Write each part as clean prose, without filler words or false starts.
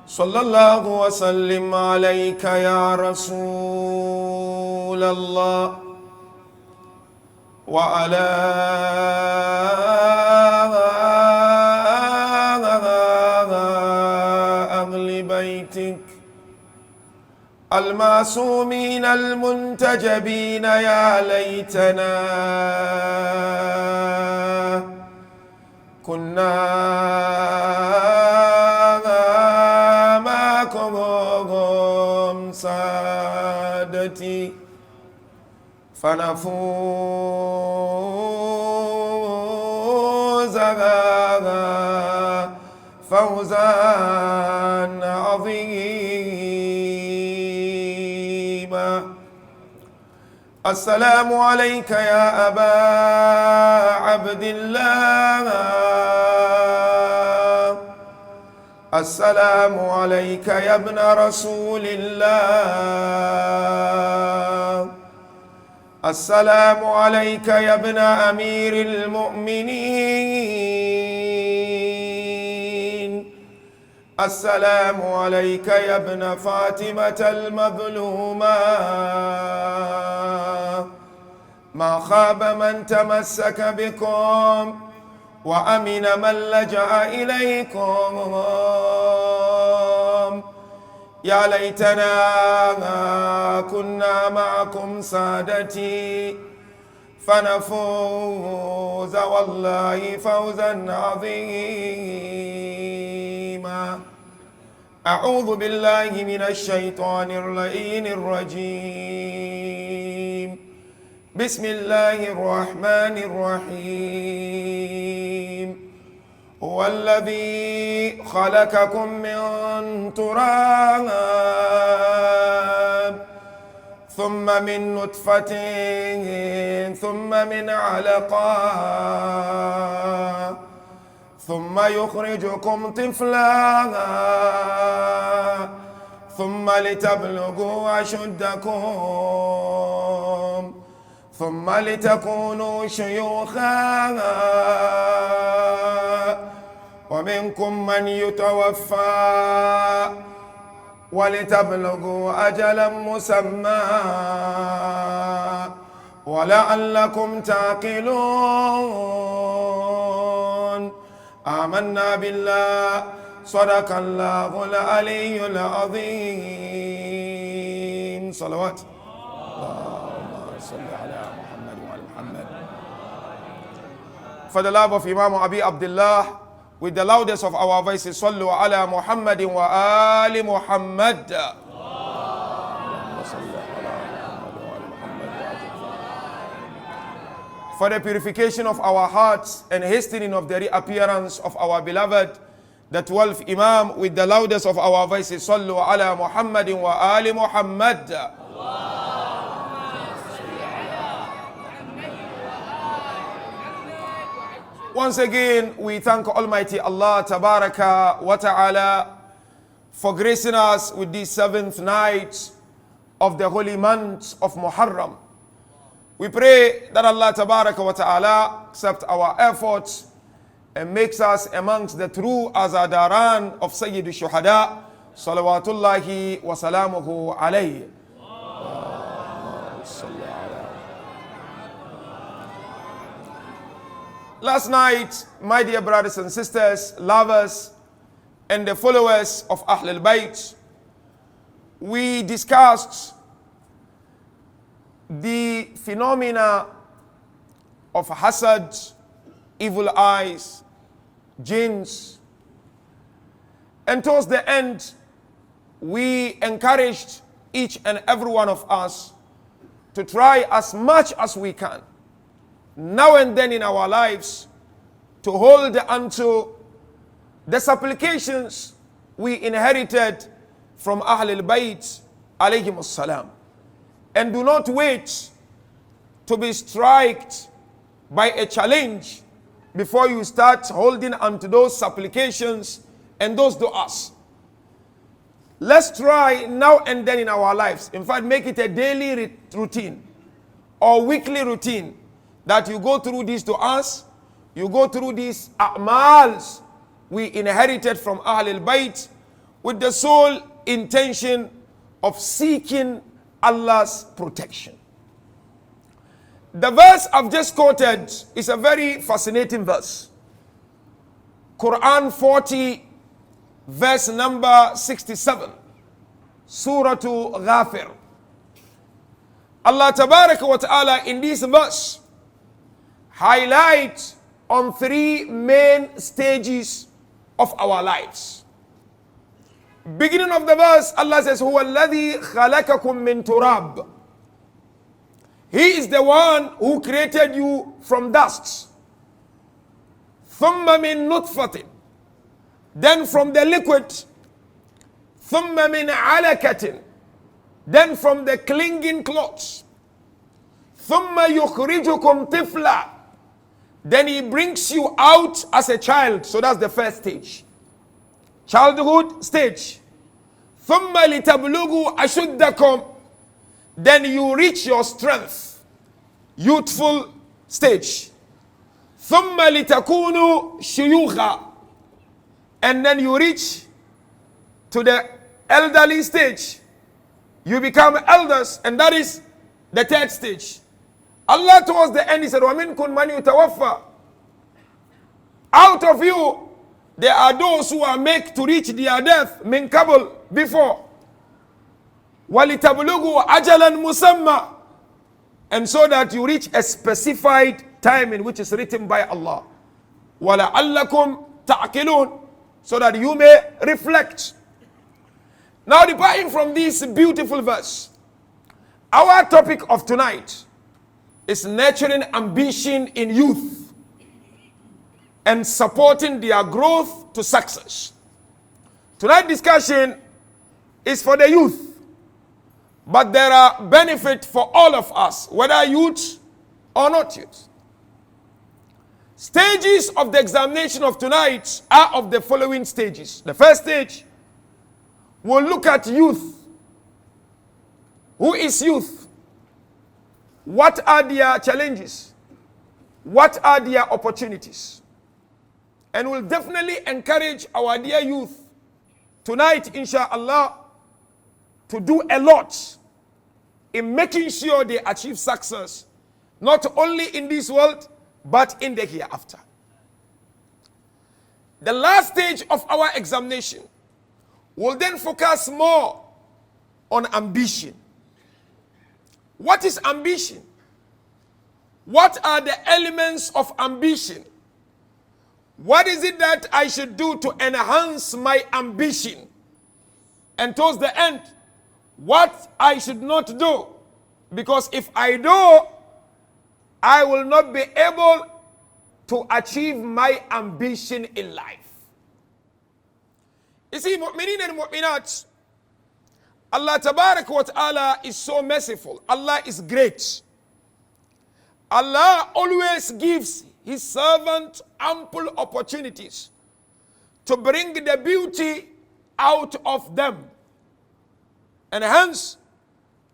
صلى الله وسلم عليك يا رسول الله وعلى أهل بيتك المعصومين المنتجبين. يا ليتنا كنا معكم سادتي فنفوز فوزا عظيما. السلام عليك يا أبا عبد الله، السلام عليك يا ابن رسول الله، السلام عليك يا ابن أمير المؤمنين، السلام عليك يا ابن فاطمة المظلومة. ما خاب من تمسك بكم وأمن من لجأ إليكم. يا ليتنا كنا معكم سادتي فنفوز والله فوزا عظيما. أعوذ بالله من الشيطان اللعين الرجيم. بسم الله الرحمن الرحيم. هو الذي خلقكم من تراب ثم من نطفة ثم من علقة ثم يخرجكم طفلا ثم لتبلغوا أشدكم ثم لتكونوا شيوخا ومنكم من يتوفى ولتبلغوا أجلا مسمى ولعلكم تعقلون. آمنا بالله صدق الله العلي العظيم. صلوات اللهم صل على محمد وعلى محمد. For the love of Imam Abi Abdullah, with the loudest of our voices, sallu ala Muhammadin wa ali Muhammad. For the purification of our hearts and hastening of the reappearance of our beloved, the 12th Imam, with the loudest of our voices, sallu ala Muhammadin wa ali Muhammad. Once again, we thank Almighty Allah Tabaraka wa Ta'ala for gracing us with this 7th night of the holy month of Muharram. We pray that Allah Tabaraka wa Ta'ala accept our efforts and makes us amongst the true Azadaran of Sayyid al-Shuhada, salawatullahi wa salamuhu alayhi. Last night, my dear brothers and sisters, lovers, and the followers of Ahlul Bayt, we discussed the phenomena of hasad, evil eyes, jinns, and towards the end, we encouraged each and every one of us to try as much as we can, now and then in our lives, to hold onto the supplications we inherited from Ahlul Bayt alayhimus salam, and do not wait to be struck by a challenge before you start holding onto those supplications and those du'as. Let's try now and then in our lives, in fact make it a daily routine or weekly routine, that you go through these du'as, you go through these a'mals we inherited from Ahlul Bayt, with the sole intention of seeking Allah's protection. The verse I've just quoted is a very fascinating verse. Quran 40, verse number 67. Surah Ghafir. Allah Tabaraka wa Ta'ala in this verse highlights on three main stages of our lives. Beginning of the verse, Allah says, هُوَ الَّذِي خَلَقَكُم مِّن تُرَابٍ. He is the one who created you from dust. ثُمَّ مِن نُطْفَةٍ. Then from the liquid. ثُمَّ مِن عَلَكَةٍ. Then from the clinging cloths. ثُمَّ يُخْرِجُكُمْ طِفْلًا. Then he brings you out as a child. So that's the first stage. Childhood stage. ثُمَّ لِتَبْلُغُوا أَشُدَّكُمْ. Then you reach your strength. Youthful stage. ثُمَّ لِتَكُونُوا شُيُوخًا. And then you reach to the elderly stage. You become elders, and that is the third stage. Allah towards the end, he said, وَمِنْكُمْ مَنْ يُتَوَفَّى. Out of you, there are those who are made to reach their death, min qabl, before. وَلِتَبْلُغُوا أَجَلًا مُسَمَّى. And so that you reach a specified time in which is written by Allah. وَلَعَلَّكُمْ تَعْقِلُونَ. So that you may reflect. Now, departing from this beautiful verse, our topic of tonight is nurturing ambition in youth and supporting their growth to success. Tonight's discussion is for the youth, but there are benefits for all of us, whether youth or not youth. Stages of the examination of tonight are of the following stages. The first stage, we'll look at youth. Who is youth? What are their challenges? What are their opportunities? And we'll definitely encourage our dear youth tonight, inshallah, to do a lot in making sure they achieve success, not only in this world, but in the hereafter. The last stage of our examination will then focus more on ambition. What is ambition? What are the elements of ambition? What is it that I should do to enhance my ambition? And towards the end, what I should not do. Because if I do, I will not be able to achieve my ambition in life. You see, mu'mineen and mu'minat, Allah Tabarak wa Ta'ala is so merciful. Allah is great. Allah always gives His servant ample opportunities to bring the beauty out of them. And hence,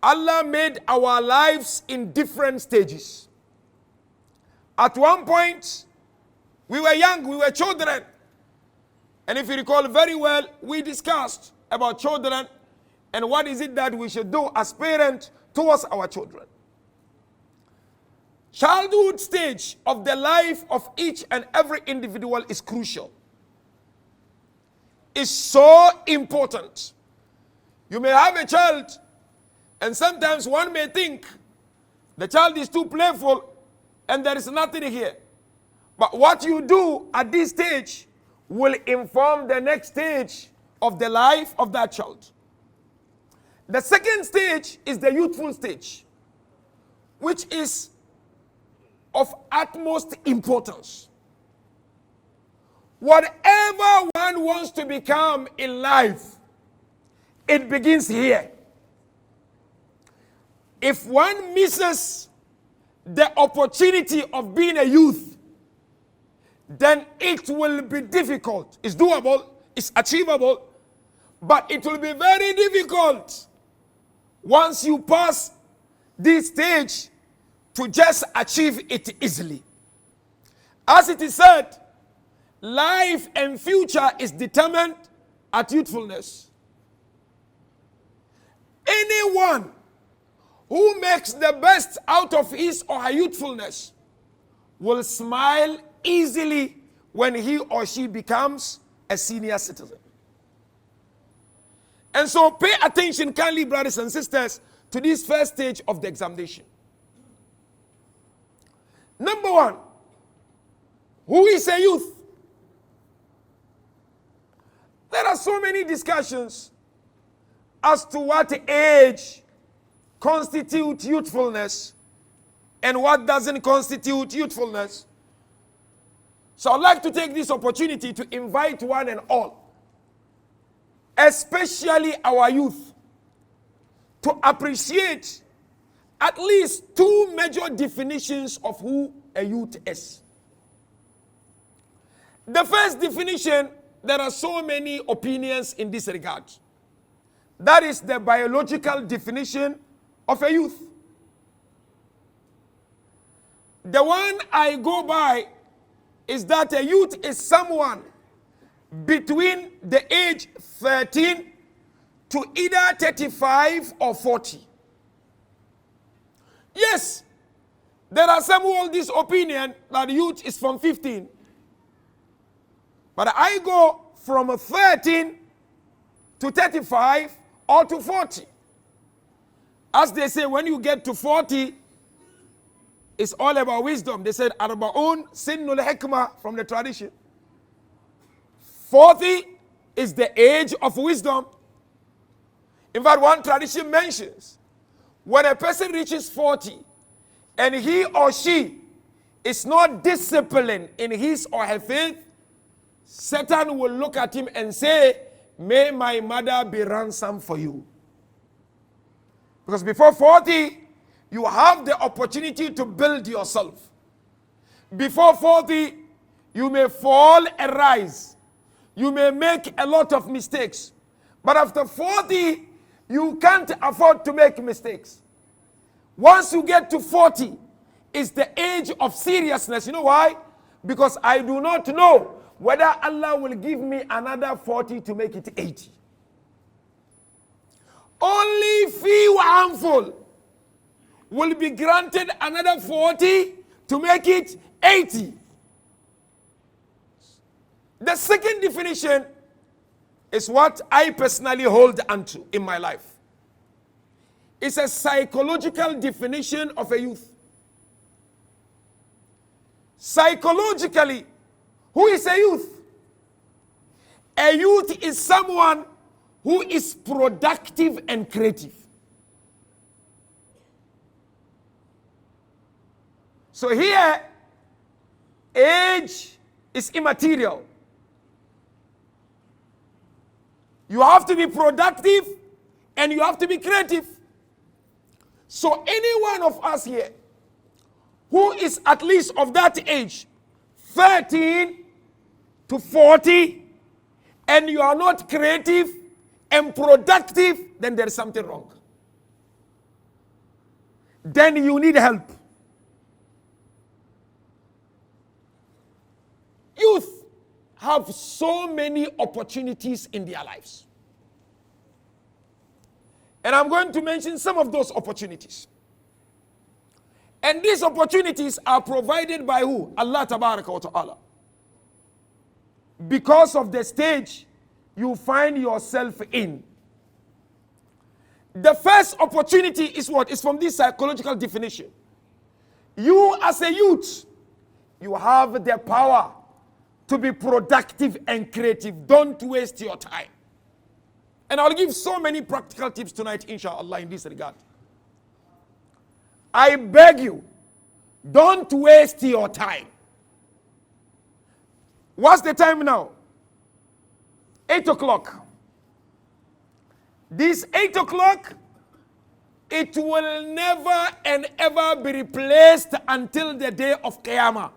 Allah made our lives in different stages. At one point, we were young, we were children. And if you recall very well, we discussed about children and what is it that we should do as parents towards our children. Childhood stage of the life of each and every individual is crucial. It's so important. You may have a child, and sometimes one may think the child is too playful and there is nothing here. But what you do at this stage will inform the next stage of the life of that child. The second stage is the youthful stage, which is of utmost importance. Whatever one wants to become in life, it begins here. If one misses the opportunity of being a youth, then it will be difficult. It's doable, it's achievable, but it will be very difficult once you pass this stage to just achieve it easily. As it is said, life and future is determined at youthfulness. anyone who makes the best out of his or her youthfulness will smile easily when he or she becomes a senior citizen. And so pay attention kindly, brothers and sisters, to this first stage of the examination. Number one, who is a youth? There are so many discussions as to what age constitutes youthfulness and what doesn't constitute youthfulness. So I'd like to take this opportunity to invite one and all, especially our youth, to appreciate at least two major definitions of who a youth is. The first definition, there are so many opinions in this regard. That is the biological definition of a youth. The one I go by is that a youth is someone between the age 13 to either 35 or 40. Yes, there are some who hold this opinion that youth is from 15. But I go from 13 to 35 or to 40. As they say, when you get to 40, it's all about wisdom. They said, Arba'un sinnul hikmah from the tradition. 40 is the age of wisdom. In fact, one tradition mentions, when a person reaches 40 and he or she is not disciplined in his or her faith, Satan will look at him and say, may my mother be ransom for you. Because before 40, you have the opportunity to build yourself. Before 40, you may fall and rise. You may make a lot of mistakes. But after 40, you can't afford to make mistakes. Once you get to 40, it's the age of seriousness. You know why? Because I do not know whether Allah will give me another 40 to make it 80. Only few handful will be granted another 40 to make it 80. The second definition is what I personally hold onto in my life. It's a psychological definition of a youth. Psychologically, who is a youth? A youth is someone who is productive and creative. So here, age is immaterial. You have to be productive and you have to be creative. So any one of us here who is at least of that age, 13 to 40, and you are not creative and productive, then there is something wrong. Then you need help. Youth have so many opportunities in their lives. And I'm going to mention some of those opportunities. And these opportunities are provided by who? Allah Tabaraka wa Ta'ala. Because of the stage you find yourself in. The first opportunity is what? Is from this psychological definition. You as a youth, you have the power to be productive and creative. Don't waste your time. And I'll give so many practical tips tonight, inshallah, in this regard. I beg you, don't waste your time. What's the time now? 8 o'clock. This 8 o'clock, it will never and ever be replaced until the day of Qiyamah.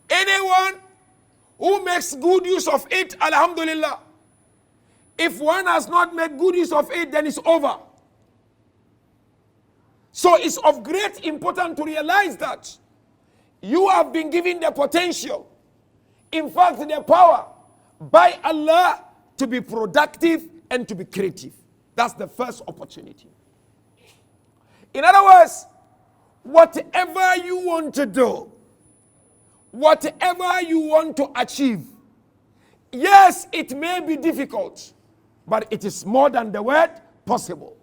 Anyone who makes good use of it, alhamdulillah. If one has not made good use of it, then it's over. So it's of great importance to realize that you have been given the potential, in fact the power, by Allah to be productive, and to be creative. That's the first opportunity. In other words, whatever you want to do, whatever you want to achieve, yes, it may be difficult, but it is more than the word possible.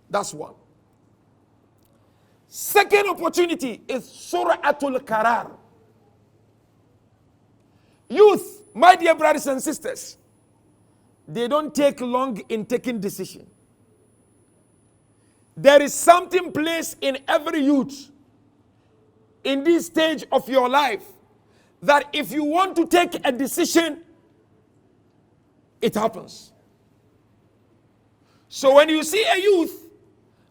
That's one. Second opportunity is sur'atul karar. Youth, my dear brothers and sisters, they don't take long in taking decision. There is something placed in every youth in this stage of your life that if you want to take a decision, it happens. So when you see a youth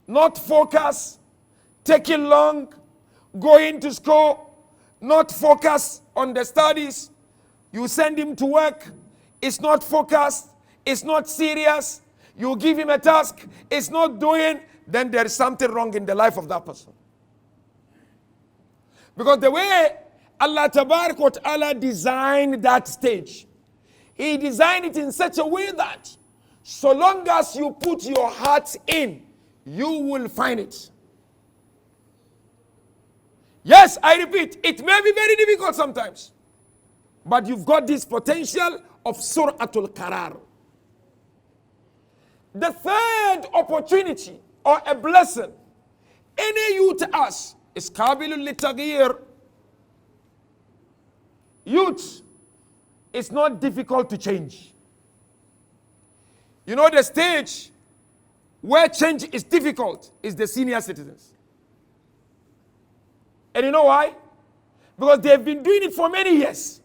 not focused, taking long, going to school, not focused on the studies, you send him to work, it's not focused, it's not serious, you give him a task, it's not doing, then there is something wrong in the life of that person. Because the way Allah Tabarak wa Ta'ala designed that stage, He designed it in such a way that so long as you put your heart in, you will find it. Yes, I repeat, it may be very difficult sometimes, but you've got this potential of sur'atul karar. The third opportunity or a blessing any youth has is qabilul litaghyir. Youth is not difficult to change. You know, the stage where change is difficult is the senior citizens. And you know why? Because they've been doing it for many years.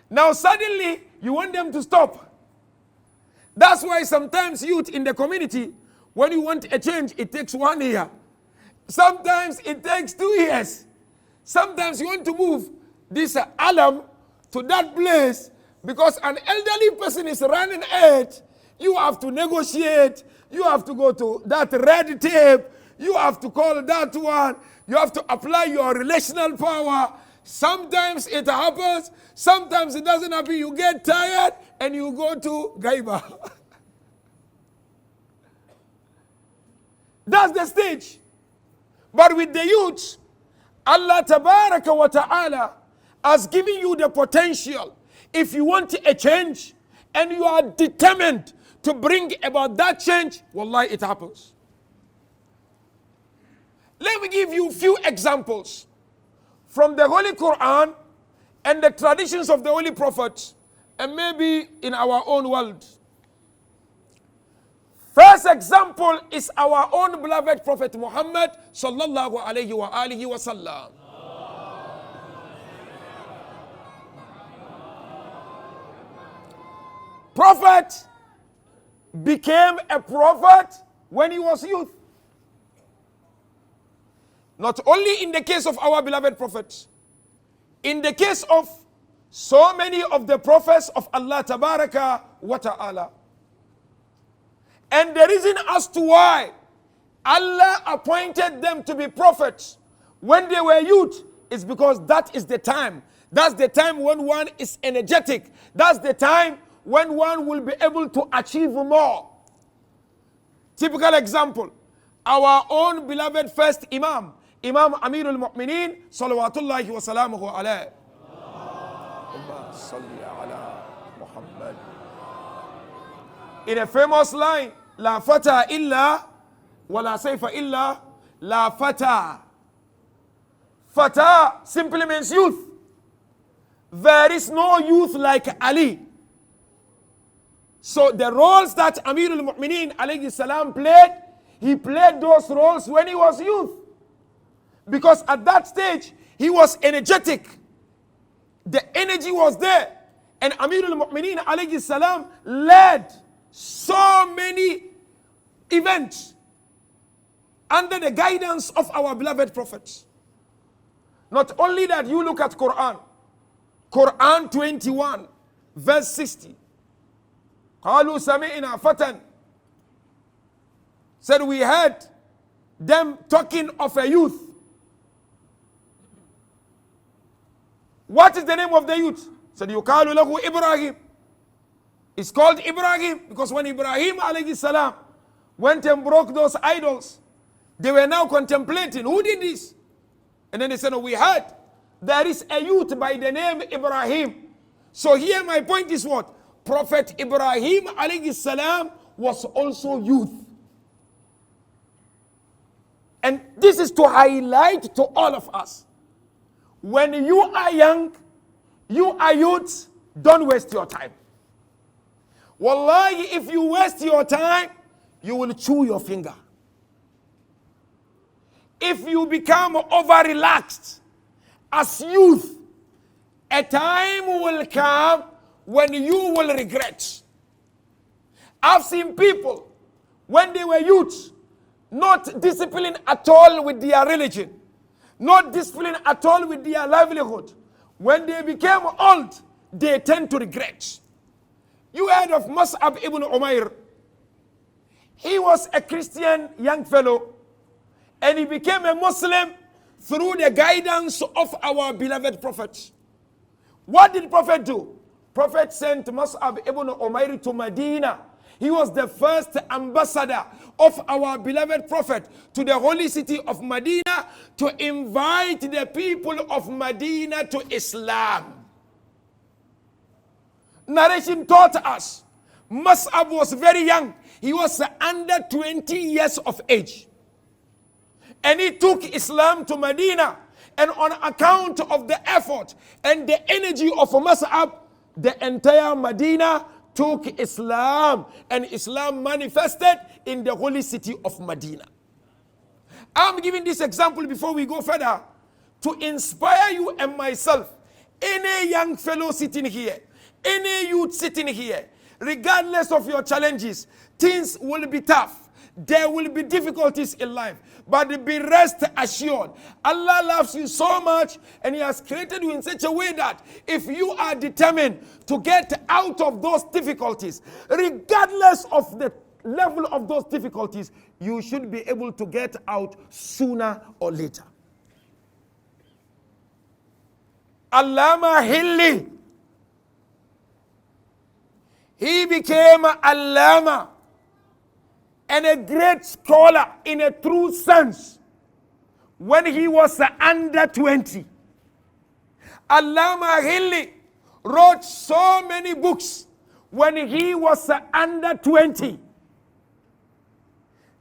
Now suddenly you want them to stop. That's why sometimes youth in the community, when you want a change, it takes 1 year. Sometimes it takes 2 years. Sometimes you want to move this alarm to that place because an elderly person is running ahead. You have to negotiate. You have to go to that red tape. You have to call that one. You have to apply your relational power. Sometimes it happens. Sometimes it doesn't happen. You get tired and you go to Gaiba. That's the stage. But with the youth, Allah Tabaraka wa Ta'ala has given you the potential. If you want a change and you are determined to bring about that change, wallahi, it happens. Let me give you a few examples from the Holy Quran and the traditions of the Holy Prophets, and maybe in our own world. First example is our own beloved Prophet Muhammad sallallahu alayhi wa alihi wa sallam. Prophet became a prophet when he was youth. Not only in the case of our beloved prophets, in the case of so many of the prophets of Allah Tabaraka wa Ta'ala. And the reason as to why Allah appointed them to be prophets when they were youth is because that is the time. That's the time when one is energetic. That's the time when one will be able to achieve more. Typical example, our own beloved first Imam, Imam Amirul Mu'mineen, salawatullahi wa salamuhu alayhi. Allahumma salli ala Muhammad. In a famous line, La fata illa, wa la sayfa illa, la fata. Fata simply means youth. There is no youth like Ali. So the roles that Amirul Mu'mineen alayhi salam played, he played those roles when he was youth. Because at that stage, he was energetic. The energy was there. And Amirul Mu'mineen alayhi salam led so many events under the guidance of our beloved prophets. Not only that, you look at Quran. Quran 21, verse 60. قالوا سمعنا فتى. Said we heard them talking of a youth. What is the name of the youth? Said يقال له Ibrahim. It's called Ibrahim because when Ibrahim alayhi salam went and broke those idols, they were now contemplating, who did this? And then they said, oh, we heard there is a youth by the name Ibrahim. So here my point is what? Prophet Ibrahim alayhi salam was also youth. And this is to highlight to all of us. When you are young, you are youth, don't waste your time. Wallahi, if you waste your time, you will chew your finger. If you become over-relaxed as youth, a time will come when you will regret. I've seen people, when they were youth, not disciplined at all with their religion, not disciplined at all with their livelihood. When they became old, they tend to regret. You heard of Mus'ab ibn Umair. He was a Christian young fellow, and he became a Muslim through the guidance of our beloved Prophet. What did Prophet do? Prophet sent Mus'ab ibn Umair to Medina. He was the first ambassador of our beloved Prophet to the holy city of Medina to invite the people of Medina to Islam. Narration taught us Mus'ab was very young. He was under 20 years of age. And he took Islam to Medina. And on account of the effort and the energy of Mus'ab, the entire Medina took Islam. And Islam manifested in the holy city of Medina. I'm giving this example before we go further to inspire you and myself. Any young fellow sitting here, any youth sitting here, regardless of your challenges, things will be tough. There will be difficulties in life. But be rest assured, Allah loves you so much and He has created you in such a way that if you are determined to get out of those difficulties, regardless of the level of those difficulties, you should be able to get out sooner or later. Allama Hilli, he became Allama and a great scholar in a true sense when he was under 20. Allama Hilli wrote so many books when he was under 20.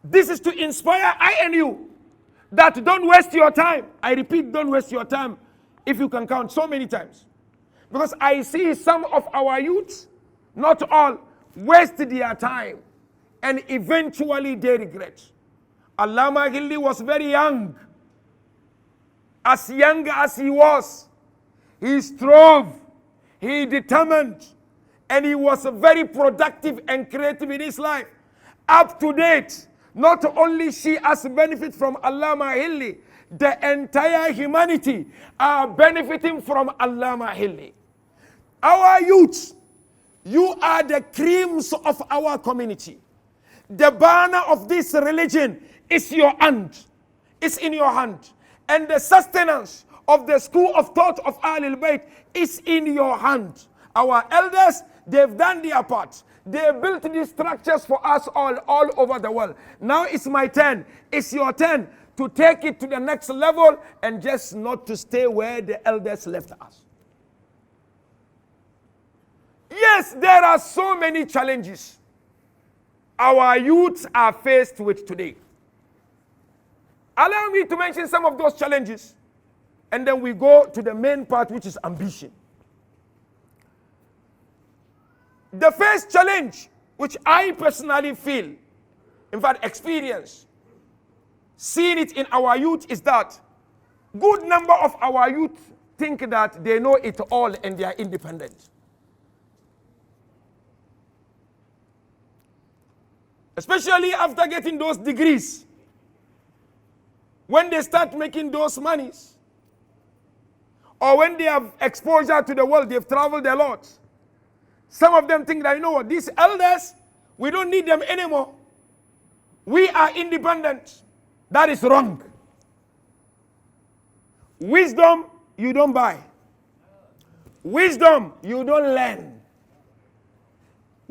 This is to inspire I and you that don't waste your time. I repeat, don't waste your time if you can count so many times. Because I see some of our youth, not all, waste their time and eventually they regret. Allama Hilli was very young. As young as he was, he strove, he determined, and he was very productive and creative in his life. Up to date, not only she has benefit from Allama Hilli, the entire humanity are benefiting from Allama Hilli. Our youth, you are the creams of our community. The banner of this religion is your hand. It's in your hand. And the sustenance of the school of thought of Ahlul Bayt is in your hand. Our elders, they've done their part. They built these structures for us all over the world. Now it's my turn. It's your turn to take it to the next level and just not to stay where the elders left us. Yes, there are so many challenges our youths are faced with today. Allow me to mention some of those challenges, and then we go to the main part, which is ambition. The first challenge, which I personally feel, in fact experience, seeing it in our youth, is that good number of our youth think that they know it all and they are independent. Especially after getting those degrees. When they start making those monies, or when they have exposure to the world, they've traveled a lot. Some of them think that, you know what, these elders, we don't need them anymore. We are independent. That is wrong. Wisdom, you don't buy. Wisdom, you don't learn.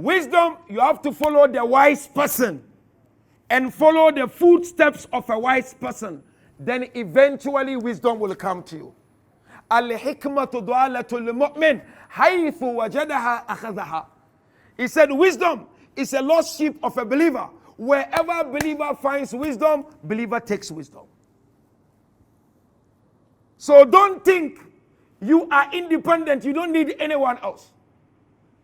Wisdom, you have to follow the wise person and follow the footsteps of a wise person. Then eventually wisdom will come to you. Al-hikmatu du'alatul mu'min haythu wajadaha akhadhaha. He said wisdom is a lost sheep of a believer. Wherever believer finds wisdom, believer takes wisdom. So don't think you are independent, you don't need anyone else.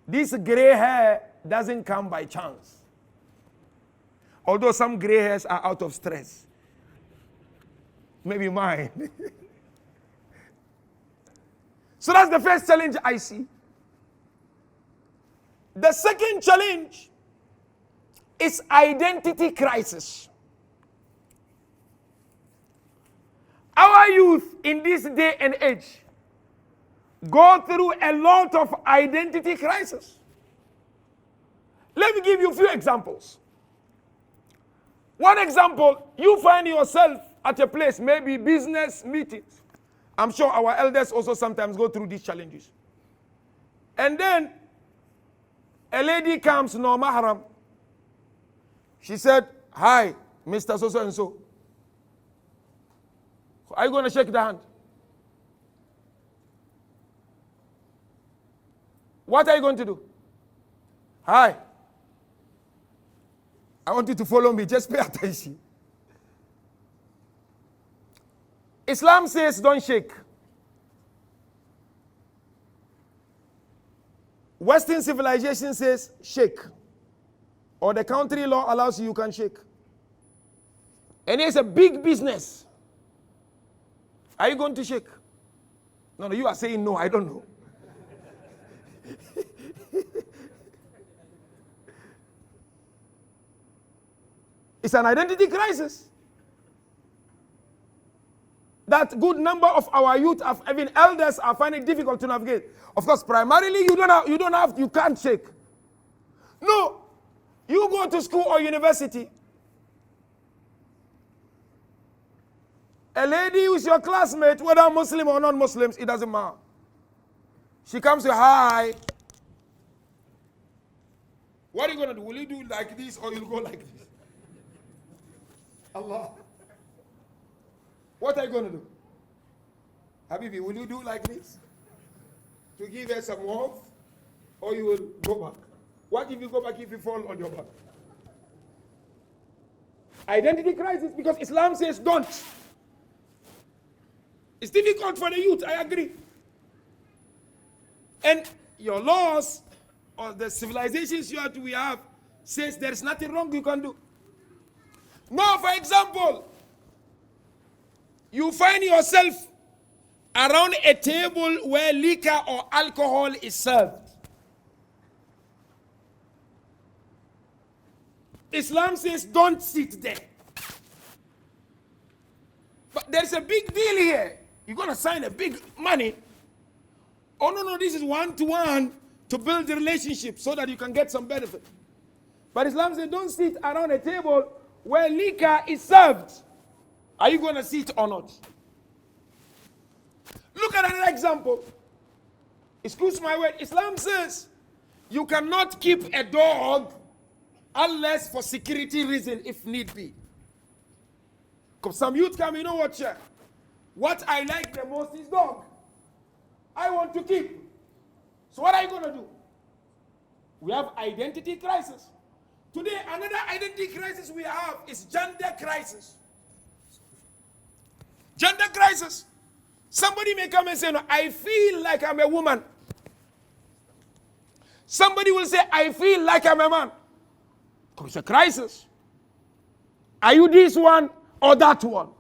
This gray hair doesn't come by chance. Although some gray hairs are out of stress. Maybe mine. So that's the first challenge I see. The second challenge is identity crisis. Our youth in this day and age go through a lot of identity crisis. Let me give you a few examples. One example, you find yourself at a place, maybe business meetings. I'm sure our elders also sometimes go through these challenges. And then a lady comes, no Muharram. She said, "Hi, Mr. So and so. Are you going to shake the hand? What are you going to do? Hi. I want you to follow me. Just pay attention." Islam says don't shake. Western civilization says shake. Or the country law allows you can shake. And it's a big business. Are you going to shake? No, you are saying no, I don't know. It's an identity crisis that good number of our youth, even elders, are finding it difficult to navigate. Of course, primarily you can't shake. No, you go to school or university. A lady who is your classmate, whether Muslim or non-Muslims, it doesn't matter. She comes to, "Hi. What are you going to do? Will you do like this or you'll go like this?" Allah. What are you going to do? Habibi, will you do like this? To give her some warmth? Or you will go back? What if you go back if you fall on your back? Identity crisis, because Islam says don't. It's difficult for the youth, I agree. And your laws or the civilizations we have says there's nothing wrong you can do. Now, for example, you find yourself around a table where liquor or alcohol is served. Islam says don't sit there. But there's a big deal here. You're going to sign a big money. Oh, no, this is one-to-one to build the relationship so that you can get some benefit. But Islam says don't sit around a table where liquor is served. Are you going to sit or not? Look at another example. Excuse my word. Islam says you cannot keep a dog unless for security reason if need be. Because some youth come, you know what, yeah? What I like the most is dog. I want to keep. So what are you going to do? We have identity crisis. Today, another identity crisis we have is gender crisis. Gender crisis. Somebody may come and say, "No, I feel like I'm a woman." Somebody will say, "I feel like I'm a man." It's a crisis. Are you this one or that one?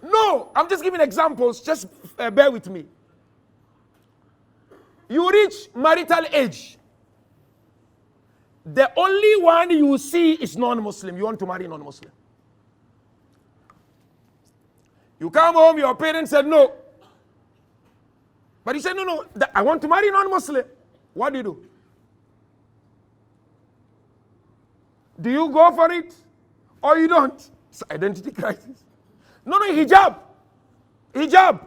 No, I'm just giving examples. Just bear with me. You reach marital age. The only one you see is non-Muslim. You want to marry non-Muslim. You come home, your parents said no. But you said, no, I want to marry non-Muslim. What do you do? Do you go for it or you don't? It's identity crisis. No, hijab. Hijab.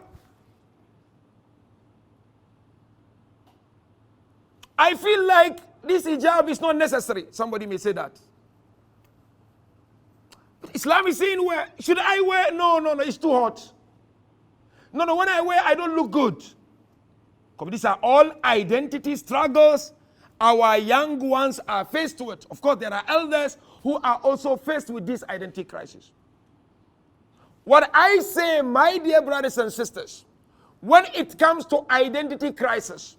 I feel like this hijab is not necessary. Somebody may say that. Islam is saying, should I wear? No, it's too hot. No, when I wear, I don't look good. Because these are all identity struggles our young ones are faced with. Of course, there are elders who are also faced with this identity crisis. What I say, my dear brothers and sisters, when it comes to identity crisis,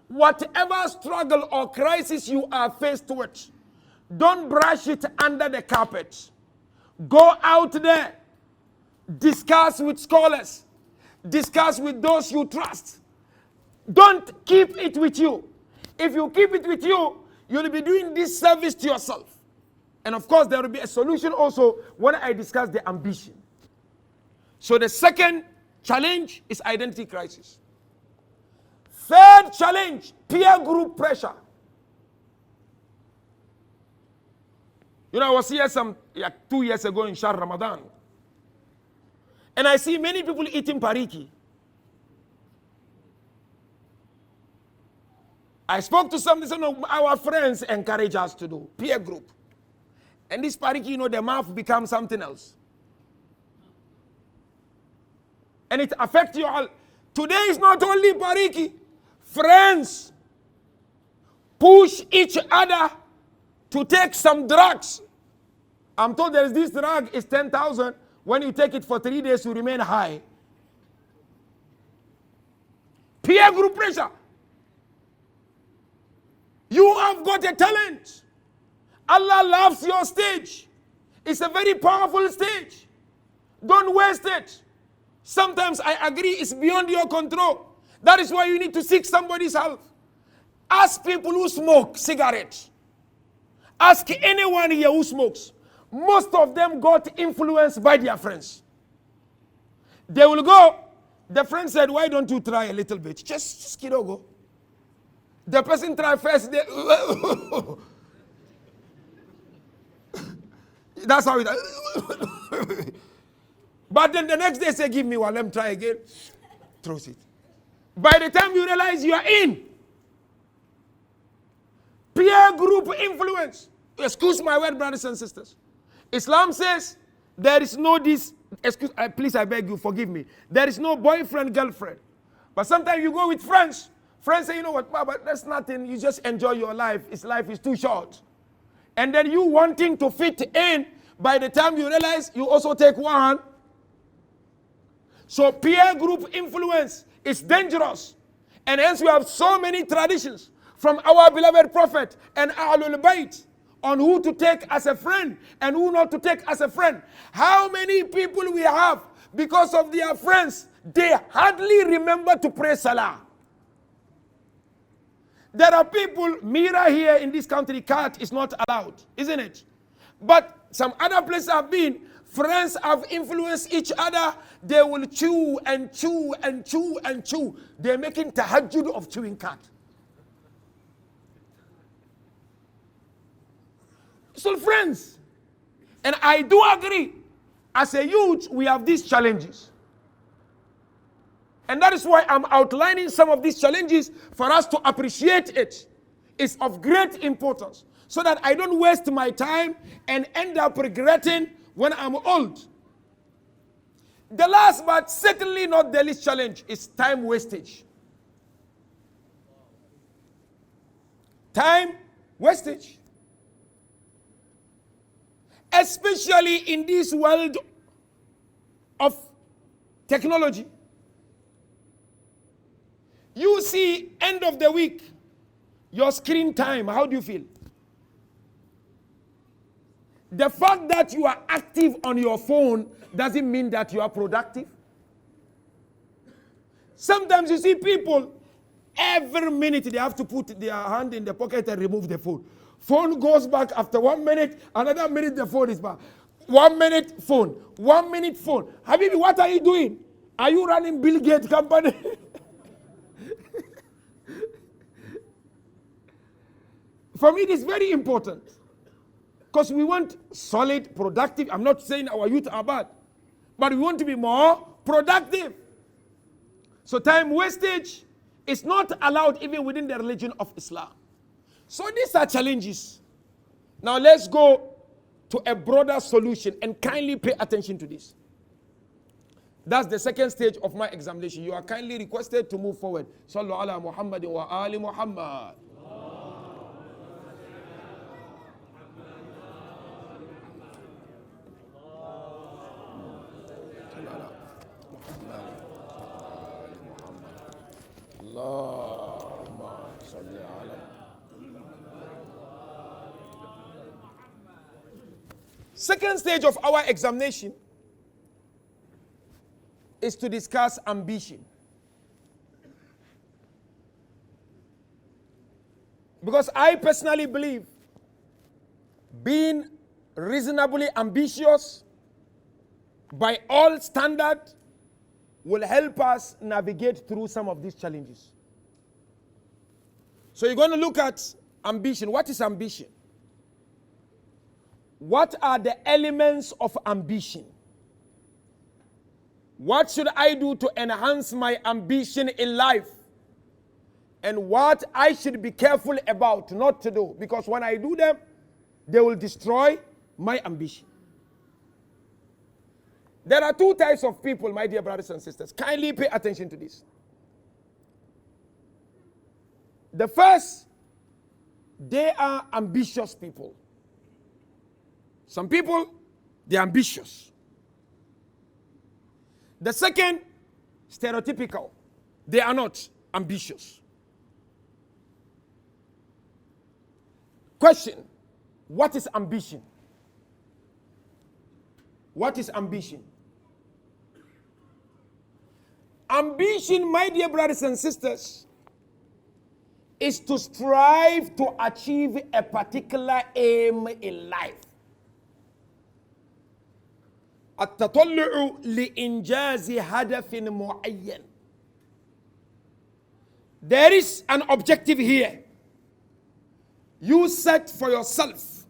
whatever struggle or crisis you are faced with, don't brush it under the carpet. Go out there, discuss with scholars, discuss with those you trust. Don't keep it with you. If you keep it with you, you'll be doing this service to yourself. And of course, there will be a solution also when I discuss the ambition. So the second challenge is identity crisis. Third challenge, peer group pressure. You know, I was here 2 years ago in Shah Ramadan. And I see many people eating pariki. I spoke to some, of our friends encourage us to do, peer group. And this pariki, the mouth becomes something else. And it affects you all. Today is not only pariki. Friends push each other to take some drugs. I'm told there is this drug, is 10,000. When you take it for 3 days, you remain high. Peer group pressure. You have got a talent. Allah loves your stage. It's a very powerful stage. Don't waste it. Sometimes I agree it's beyond your control. That is why you need to seek somebody's help. Ask people who smoke cigarettes. Ask anyone here who smokes. Most of them got influenced by their friends. They will go. The friend said, why don't you try a little bit? Just kiddo, go. The person tried first. That's how it. But then the next day say, give me one, let me try again. Throws it. By the time you realize you are in, peer group influence. Excuse my word, brothers and sisters. Islam says there is no this. Please, I beg you, forgive me. There is no boyfriend, girlfriend. But sometimes you go with friends. Friends say, you know what, but that's nothing. You just enjoy your life. Life is too short. And then you wanting to fit in, by the time you realize you also take one. So peer group influence is dangerous. And hence we have so many traditions from our beloved Prophet and Ahlul Bayt on who to take as a friend and who not to take as a friend. How many people we have because of their friends, they hardly remember to pray Salah. There are people, Mira here in this country, cat is not allowed, isn't it? But some other places have been, friends have influenced each other. They will chew and chew and chew and chew. They're making tahajjud of chewing cat. So friends, and I do agree, as a youth, we have these challenges. And that is why I'm outlining some of these challenges for us to appreciate it. It's of great importance so that I don't waste my time and end up regretting when I'm old. The last but certainly not the least challenge is time wastage. Time wastage. Especially in this world of technology. You see, end of the week, your screen time, how do you feel? The fact that you are active on your phone doesn't mean that you are productive. Sometimes you see people, every minute they have to put their hand in the pocket and remove the phone. Phone goes back after 1 minute, another minute the phone is back. 1 minute phone, 1 minute phone. Habibi, what are you doing? Are you running Bill Gates company? For me, it is very important. Because we want solid, productive. I'm not saying our youth are bad. But we want to be more productive. So time wastage is not allowed even within the religion of Islam. So these are challenges. Now let's go to a broader solution and kindly pay attention to this. That's the second stage of my examination. You are kindly requested to move forward. Sallu ala Muhammad wa ali Muhammad. Second stage of our examination is to discuss ambition. Because I personally believe being reasonably ambitious by all standard will help us navigate through some of these challenges. So you're going to look at ambition. What is ambition? What are the elements of ambition? What should I do to enhance my ambition in life? And what I should be careful about not to do. Because when I do them, they will destroy my ambition. There are two types of people, my dear brothers and sisters. Kindly pay attention to this. The first, they are ambitious people. Some people, they're ambitious. The second, stereotypical. They are not ambitious. Question, what is ambition? What is ambition? Ambition, my dear brothers and sisters, is to strive to achieve a particular aim in life. التطلع لإنجاز هدف معين. There is an objective here. You set for yourself.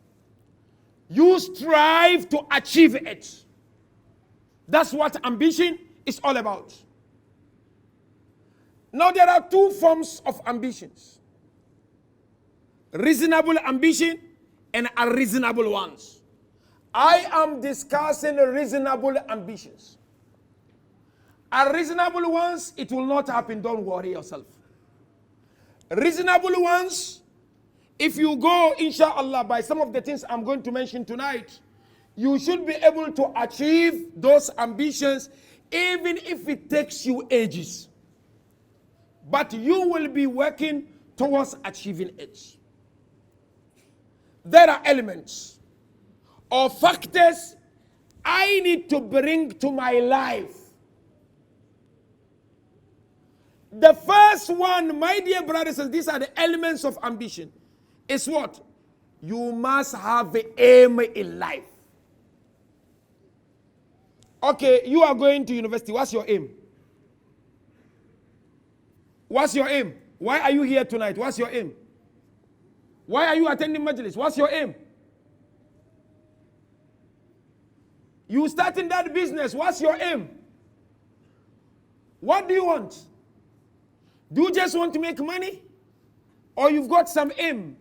You strive to achieve it. That's what ambition is all about. Now there are two forms of ambitions. Reasonable ambition and unreasonable ones. I am discussing reasonable ambitions. Unreasonable ones, it will not happen, don't worry yourself. Reasonable ones, if you go, inshallah, by some of the things I'm going to mention tonight, you should be able to achieve those ambitions even if it takes you ages. But you will be working towards achieving it. There are elements or factors I need to bring to my life. The first one, my dear brothers, and these are the elements of ambition, is what? You must have an aim in life. Okay, you are going to university. What's your aim? What's your aim? Why are you here tonight? What's your aim? Why are you attending Majlis? What's your aim? You starting that business. What's your aim? What do you want? Do you just want to make money? Or you've got some aim?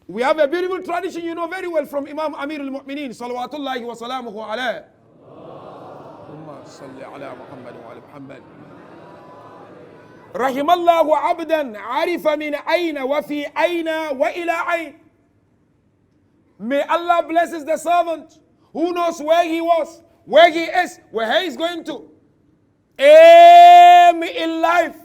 We have a beautiful tradition you know very well from Imam Amir al-Mu'mineen salawatullahi wa salamuhu alayh. Allahumma salli ala Muhammad wa ala Muhammad. رحم الله عبدا عرف من أين وفي أين وإلى أين. May Allah blesses the servant who knows where he was, where he is, where he is going to. Aim in life.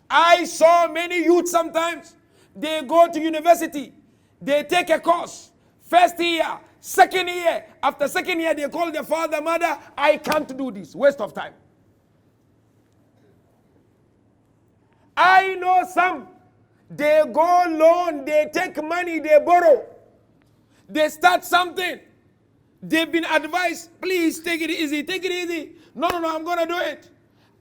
I saw many youth sometimes, they go to university, they take a course, first year, second year, after second year they call their father, mother, I can't do this, waste of time. I know some, they go loan, they take money, they borrow. They start something. They've been advised, please take it easy, take it easy. No, I'm going to do it.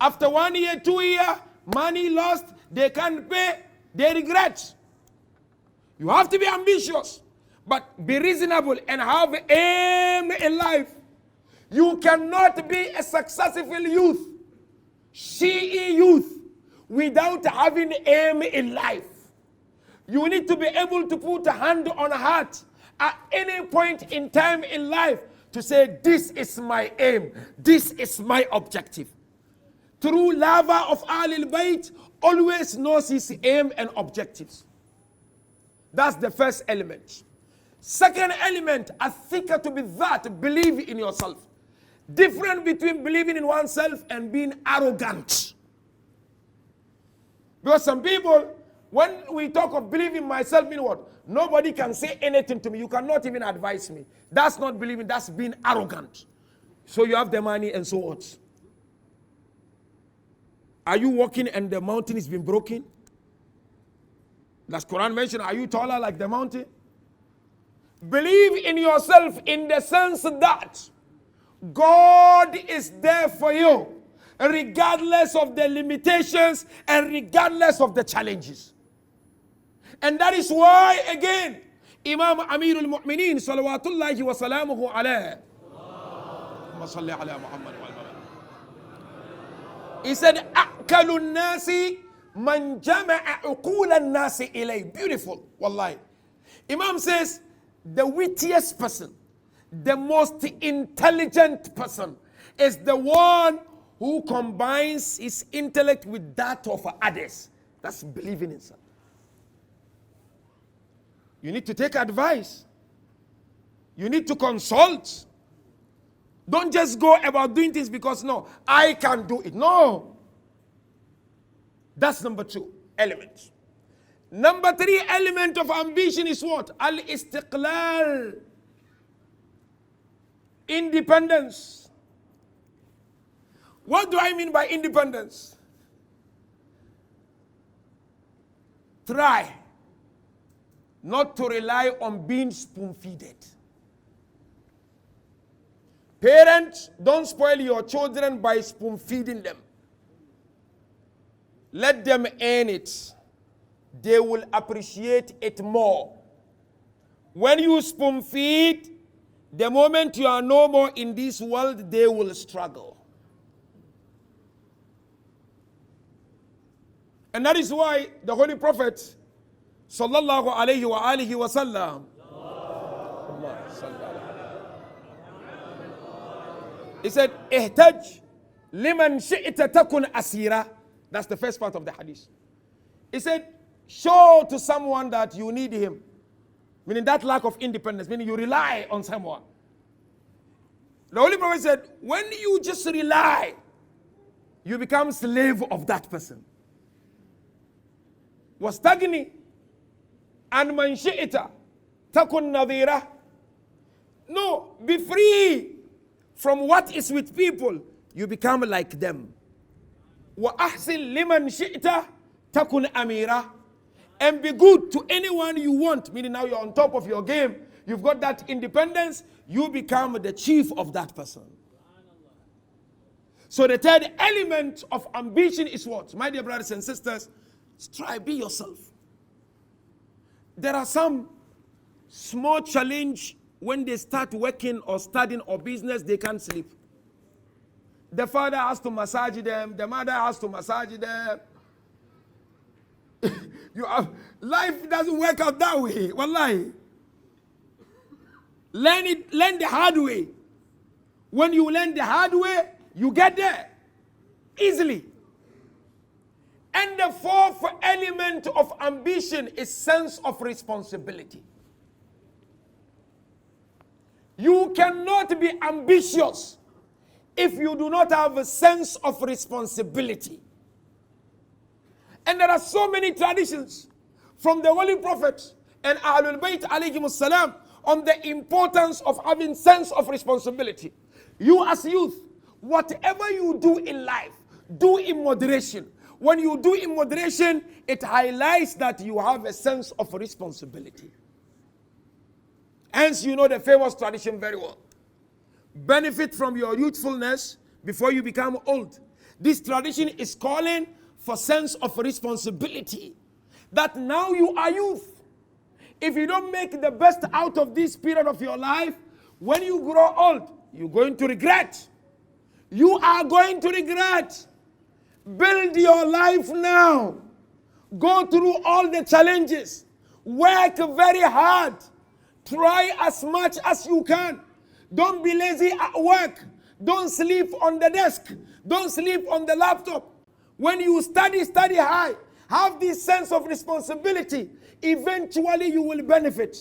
After 1 year, 2 years, money lost, they can't pay, they regret. You have to be ambitious, but be reasonable and have aim in life. You cannot be a successful youth, Shi'i youth, without having aim in life. You need to be able to put a hand on a heart at any point in time in life to say, this is my aim, this is my objective. True lover of Ahlul Bayt always knows his aim and objectives. That's the first element. Second element, athika to be that, believe in yourself. Difference between believing in oneself and being arrogant. Because some people, when we talk of believing myself, mean what? Nobody can say anything to me. You cannot even advise me. That's not believing, that's being arrogant. So you have the money and so what? Are you walking and the mountain is being broken? Does Quran mention, are you taller like the mountain? Believe in yourself in the sense that God is there for you, regardless of the limitations and regardless of the challenges. And that is why, again, Imam Amirul Mu'mineen, salawatullahi wa salamuhu alayhi, he said, A'kalun nasi man jama'a uqulan nasi ilay. Beautiful, wallahi. Imam says, the wittiest person, the most intelligent person is the one who combines his intellect with that of others. That's believing in something. You need to take advice. You need to consult. Don't just go about doing things because, no, I can do it. No. That's number 2 element. Number 3 element of ambition is what? Al-istiqlal. Independence. What do I mean by independence? Try not to rely on being spoon-feeded. Parents, don't spoil your children by spoon-feeding them. Let them earn it. They will appreciate it more. When you spoon-feed, the moment you are no more in this world, they will struggle. And that is why the Holy Prophet, sallallahu alayhi wa alihi wa sallam, he said, ihtaj liman shi'ta takun asira. That's the first part of the hadith. He said, show to someone that you need him. Meaning that lack of independence, meaning you rely on someone. The Holy Prophet said, when you just rely, you become slave of that person. Wastagni an man shi'ta takun nadhira. No, be free from what is with people. You become like them. Wa ahsin liman shi'ta takun amira. And be good to anyone you want. Meaning now you're on top of your game. You've got that independence. You become the chief of that person. So the third element of ambition is what? My dear brothers and sisters, try, be yourself. There are some small challenge when they start working or studying or business, they can't sleep. The father has to massage them. The mother has to massage them. Life doesn't work out that way. Wallahi. Learn the hard way. When you learn the hard way, you get there easily. And the fourth element of ambition is sense of responsibility. You cannot be ambitious if you do not have a sense of responsibility. And there are so many traditions from the Holy Prophet and Ahlul Bayt alayhimus salam on the importance of having sense of responsibility. You as youth, whatever you do in life, do in moderation. When you do in moderation, it highlights that you have a sense of responsibility. Hence, you know the famous tradition very well. Benefit from your youthfulness before you become old. This tradition is calling for sense of responsibility. That now you are youth. If you don't make the best out of this period of your life, when you grow old, you're going to regret. You are going to regret. Build your life now. Go through all the challenges. Work very hard. Try as much as you can. Don't be lazy at work. Don't sleep on the desk. Don't sleep on the laptop. When you study, study high. Have this sense of responsibility. Eventually you will benefit.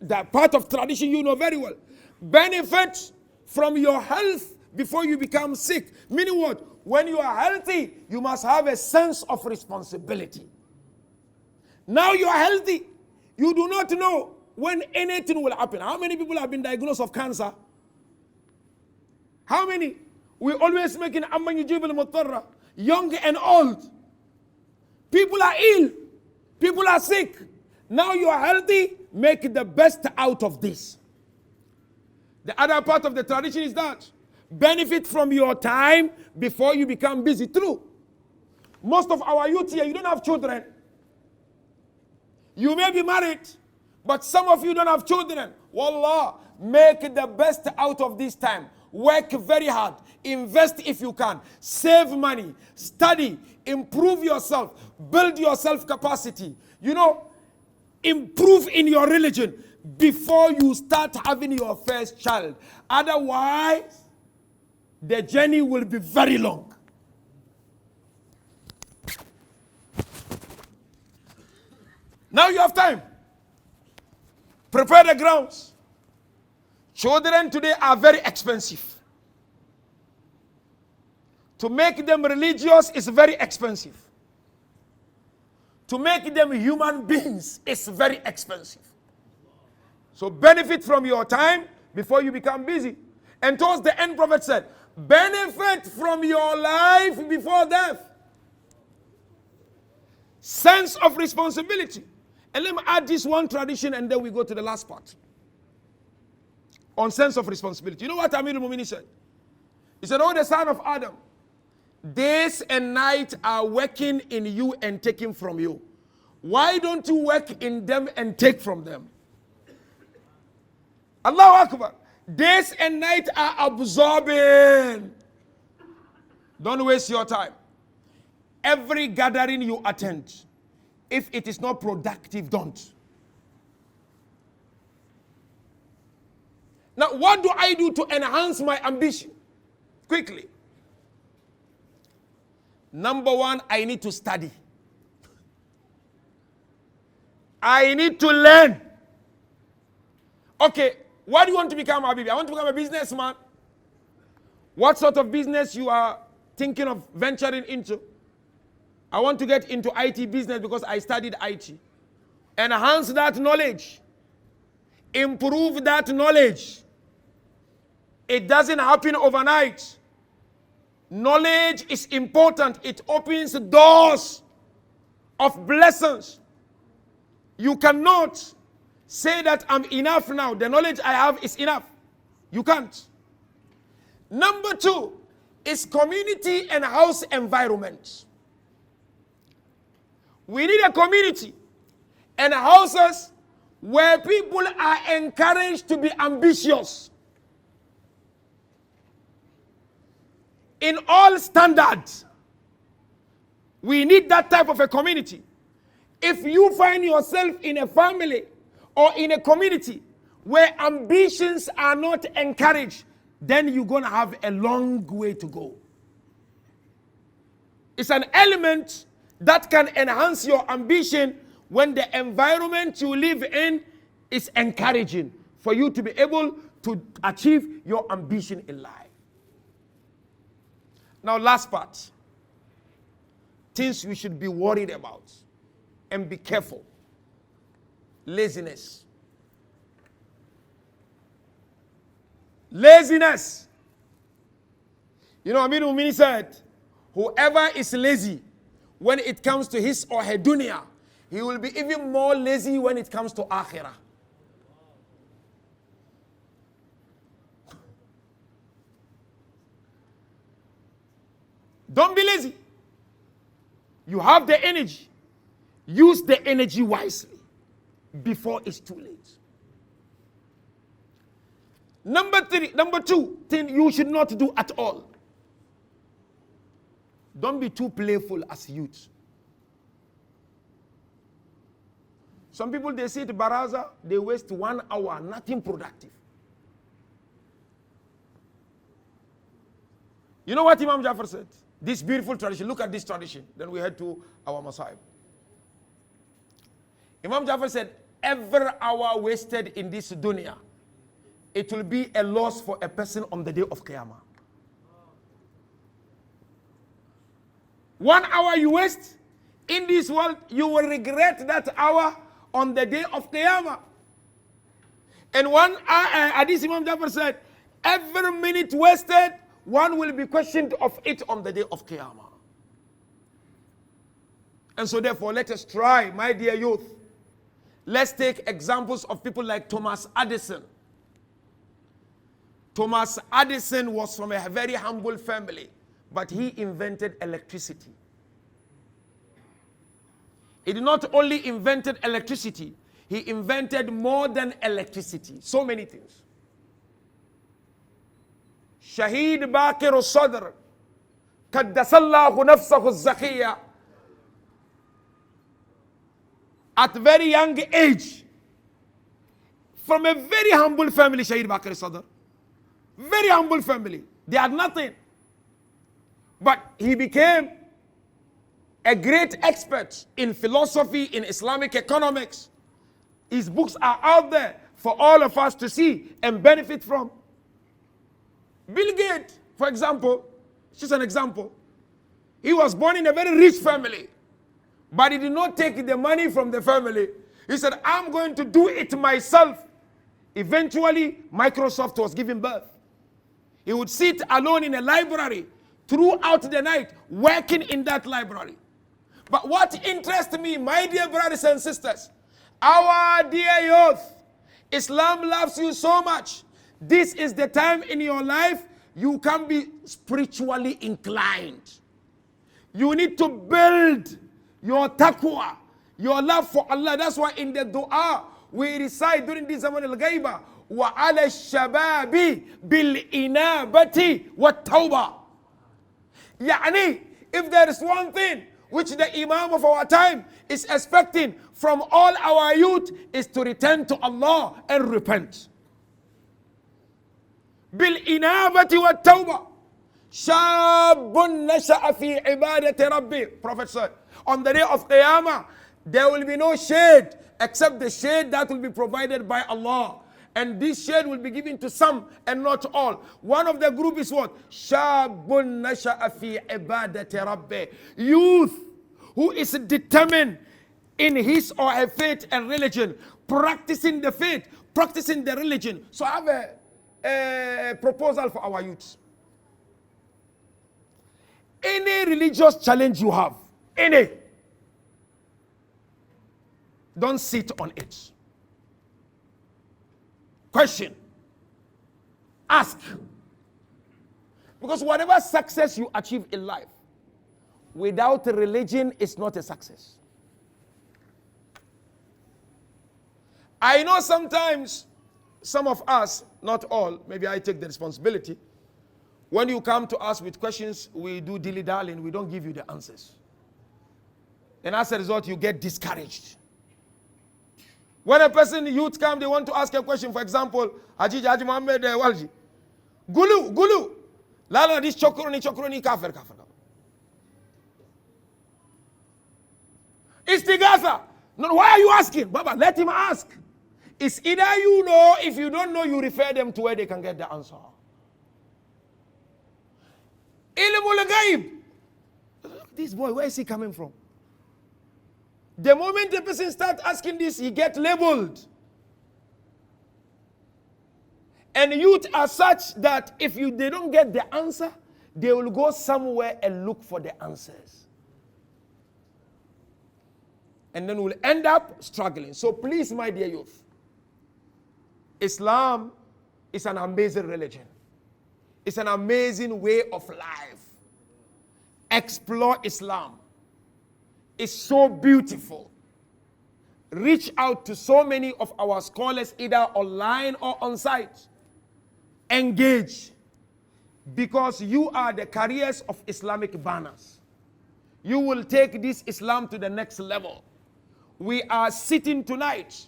That part of tradition you know very well. Benefit from your health before you become sick. Meaning what? When you are healthy, you must have a sense of responsibility. Now you are healthy. You do not know when anything will happen. How many people have been diagnosed of cancer? How many? We always making amman yujib al-mutarra, young and old. People are ill. People are sick. Now you are healthy. Make the best out of this. The other part of the tradition is that benefit from your time before you become busy. True. Most of our youth here, you don't have children. You may be married, but some of you don't have children. Wallah, make the best out of this time. Work very hard. Invest if you can. Save money. Study. Improve yourself. Build your self-capacity. You know, improve in your religion before you start having your first child. Otherwise, the journey will be very long. Now you have time. Prepare the grounds. Children today are very expensive. To make them religious is very expensive. To make them human beings is very expensive. So benefit from your time before you become busy. And towards the end, Prophet said, benefit from your life before death. Sense of responsibility. And let me add this one tradition and then we go to the last part. On sense of responsibility. You know what Amir al-Mu'minin said? He said, oh, the son of Adam, days and night are working in you and taking from you. Why don't you work in them and take from them? Allahu Akbar. Days and night are absorbing. Don't waste your time. Every gathering you attend, if it is not productive, don't. Now, what do I do to enhance my ambition? Quickly. Number one, I need to study. I need to learn. Okay, what do you want to become, Habibi? I want to become a businessman. What sort of business you are thinking of venturing into? I want to get into IT business because I studied IT. Enhance that knowledge. Improve that knowledge. It doesn't happen overnight. Knowledge is important. It opens doors of blessings. You cannot say that I'm enough now. The knowledge I have is enough. You can't. Number two is community and house environment. We need a community and houses where people are encouraged to be ambitious. In all standards, we need that type of a community. If you find yourself in a family or in a community where ambitions are not encouraged, then you're going to have a long way to go. It's an element that can enhance your ambition when the environment you live in is encouraging for you to be able to achieve your ambition in life. Now, last part. Things we should be worried about and be careful. Laziness. Laziness. You know, Amir al-Mu'minin said, whoever is lazy when it comes to his or her dunya, he will be even more lazy when it comes to akhirah. Don't be lazy. You have the energy. Use the energy wisely before it's too late. Number two thing you should not do at all. Don't be too playful as youth. Some people, they sit baraza, they waste 1 hour, nothing productive. You know what Imam Jafar said? This beautiful tradition, look at this tradition. Then we head to our Masa'ib. Imam Jafar said, every hour wasted in this dunya, it will be a loss for a person on the day of Qiyamah. 1 hour you waste in this world, you will regret that hour on the day of Qiyamah. And one hadith Imam Jafar said, every minute wasted, one will be questioned of it on the day of Qiyamah. And so therefore, let us try, my dear youth. Let's take examples of people like Thomas Edison. Thomas Edison was from a very humble family, but he invented electricity. He did not only invented electricity, he invented more than electricity. So many things. Shaheed Baqir al-Sadr, Qaddasallahu nafsahu al-Zakiyya. At very young age, from a very humble family, Shaheed Baqir al-Sadr. Very humble family. They had nothing. But he became a great expert in philosophy, in Islamic economics. His books are out there for all of us to see and benefit from. Bill Gates, for example, just an example. He was born in a very rich family, but he did not take the money from the family. He said, I'm going to do it myself. Eventually, Microsoft was given birth. He would sit alone in a library throughout the night, working in that library. But what interests me, my dear brothers and sisters, our dear youth, Islam loves you so much. This is the time in your life you can be spiritually inclined. You need to build your taqwa, your love for Allah. That's why in the dua we recite during this zaman al-ghaiba, wa ala shababi bil inabati wa tawbah. Yani, if there is one thing which the Imam of our time is expecting from all our youth, is to return to Allah and repent. بالإنابة والتوبة شاب نشأ في عبادة ربه. Prophet said, on the day of Qiyamah, there will be no shade except the shade that will be provided by Allah. And this shade will be given to some and not all. One of the group is what? شاب نشأ في عبادة ربه. Youth who is determined in his or her faith and religion, practicing the faith, practicing the religion. So I have a proposal for our youth. Any religious challenge you have, any, don't sit on it. Question. Ask. Because whatever success you achieve in life, without religion, is not a success. I know sometimes some of us, not all, maybe I take the responsibility. When you come to us with questions, we do dilly-dallying, we don't give you the answers. And as a result, you get discouraged. When a person, youth come, they want to ask a question, for example, Haji Muhammed Walji. Gulu. Lala, this chokroni, kafir. Istighatha. No, why are you asking? Baba, let him ask. It's either you know, if you don't know, you refer them to where they can get the answer. Ilmul Ghaib. This boy, where is he coming from? The moment the person starts asking this, he gets labeled. And youth are such that if they don't get the answer, they will go somewhere and look for the answers. And then we'll end up struggling. So please, my dear youth, Islam is an amazing religion. It's an amazing way of life. Explore Islam. It's so beautiful. Reach out to so many of our scholars, either online or on site. Engage. Because you are the carriers of Islamic banners. you will take this Islam to the next level. We are sitting tonight,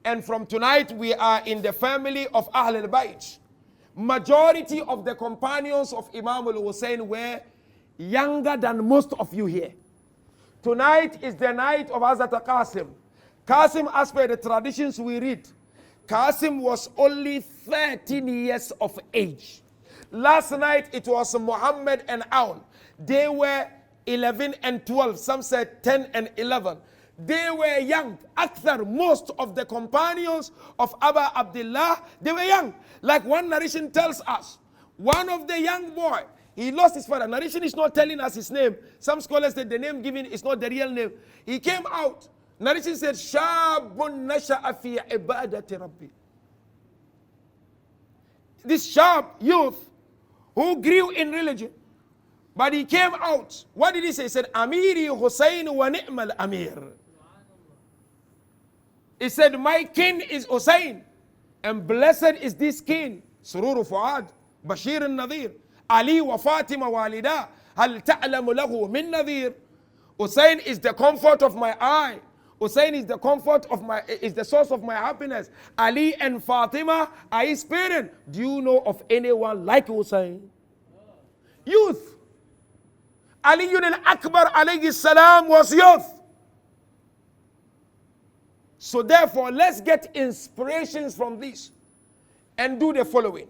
and from tonight we are in the family of Ahl al-Bayt. Majority of the companions of Imam al-Hussein were younger than most of you here. Tonight is the night of Hazrat Qasim. Qasim, as per the traditions we read, Qasim was only 13 years of age. Last night it was Muhammad and Aun. They were 11 and 12. Some said 10 and 11. They were young. Akthar, most of the companions of Abu Abdullah, they were young. Like one narration tells us, one of the young boy, he lost his father. Narration is not telling us his name. Some scholars said the name given is not the real name. He came out. Narration said, Shabun nasha'a fi ibadati Rabbi. This sharp youth who grew in religion, but he came out. What did he say? He said, Amiri Hussein wa ni'mal Amir. He said, my king is Hussein, and blessed is this king. Sururu Fuad, Bashir al-Nadir, Ali wa Fatima walida, hal ta'lamu lahu min Nadir. Hussein is the comfort of my eye. Hussein is the comfort of my, is the source of my happiness. Ali and Fatima are his parents. Do you know of anyone like Hussein? Youth. Ali al-Akbar alayhi salam was youth. So therefore, let's get inspirations from this and do the following.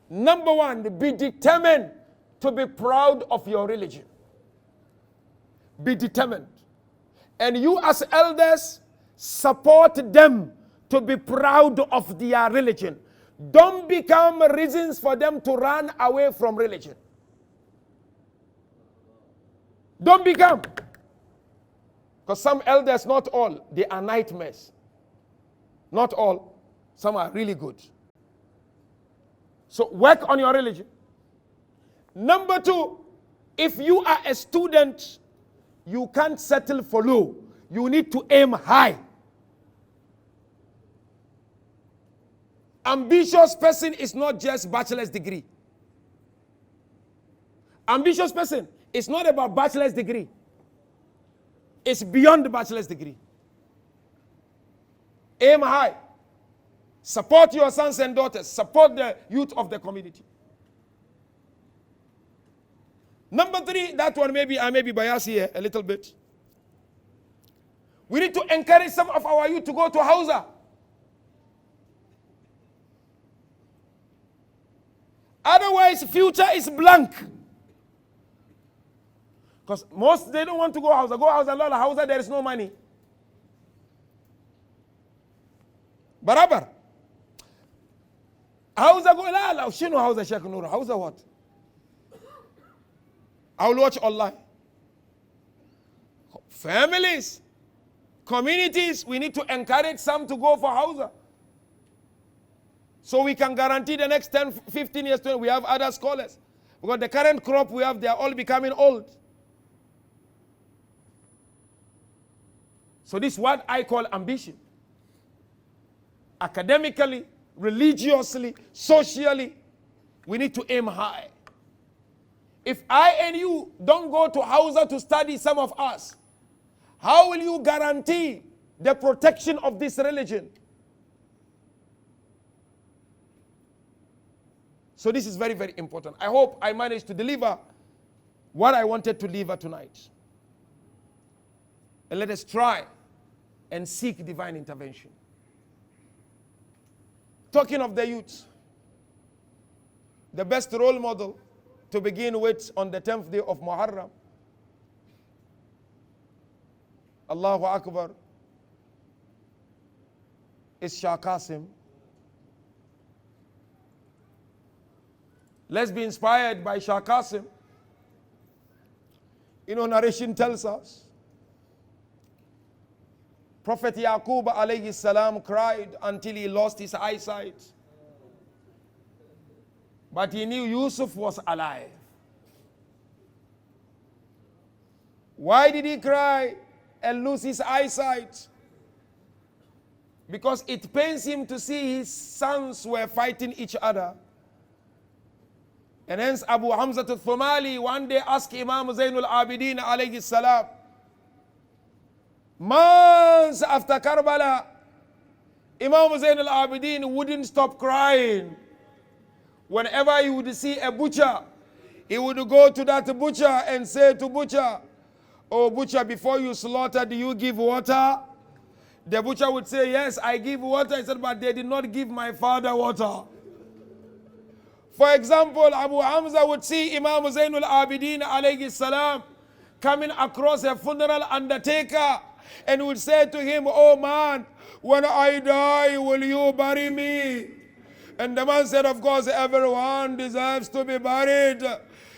Number one, be determined to be proud of your religion. Be determined. And you as elders, support them to be proud of their religion. Don't become reasons for them to run away from religion. Don't become. Because some elders, not all, they are nightmares. Not all. Some are really good. So work on your religion. Number two, if you are a student, you can't settle for low. You need to aim high. Ambitious person is not just bachelor's degree. Ambitious person is not about bachelor's degree. It's beyond the bachelor's degree. Aim high. Support your sons and daughters. Support the youth of the community. Number three, that one maybe I may be biased here a little bit. We need to encourage some of our youth to go to Hausa. Otherwise, future is blank. Because most, they don't want to go Hausa. Go Hausa, Lola, Hausa, there is no money. Barabar. Hausa, go, la, she know Hausa, Sheikh Nuru. Hausa what? I will watch online. Families, communities, we need to encourage some to go for Hausa. So we can guarantee the next 10, 15 years, we have other scholars. Because the current crop we have, they are all becoming old. So this is what I call ambition. Academically, religiously, socially, we need to aim high. If I and you don't go to Hausa to study, some of us, how will you guarantee the protection of this religion? So this is very, very important. I hope I managed to deliver what I wanted to deliver tonight. And let us try and seek divine intervention. Talking of the youth, the best role model to begin with on the 10th day of Muharram, Allahu Akbar, is Shah Qasim. Let's be inspired by Shah Qasim. You know, narration tells us Prophet Yaqub alayhi salam cried until he lost his eyesight. But he knew Yusuf was alive. Why did he cry and lose his eyesight? Because it pains him to see his sons were fighting each other. And hence Abu Hamza al-Thumali one day asked Imam Zainul Abidin alayhi salam, months after Karbala, Imam Zainul Abidin wouldn't stop crying. Whenever he would see a butcher, he would go to that butcher and say to butcher, oh butcher, before you slaughter, do you give water? The butcher would say, yes, I give water. He said, but they did not give my father water. For example, Abu Hamza would see Imam Zainul Abidin alayhi salam coming across a funeral undertaker and would say to him, oh man, when I die, will you bury me? And the man said, of course, everyone deserves to be buried.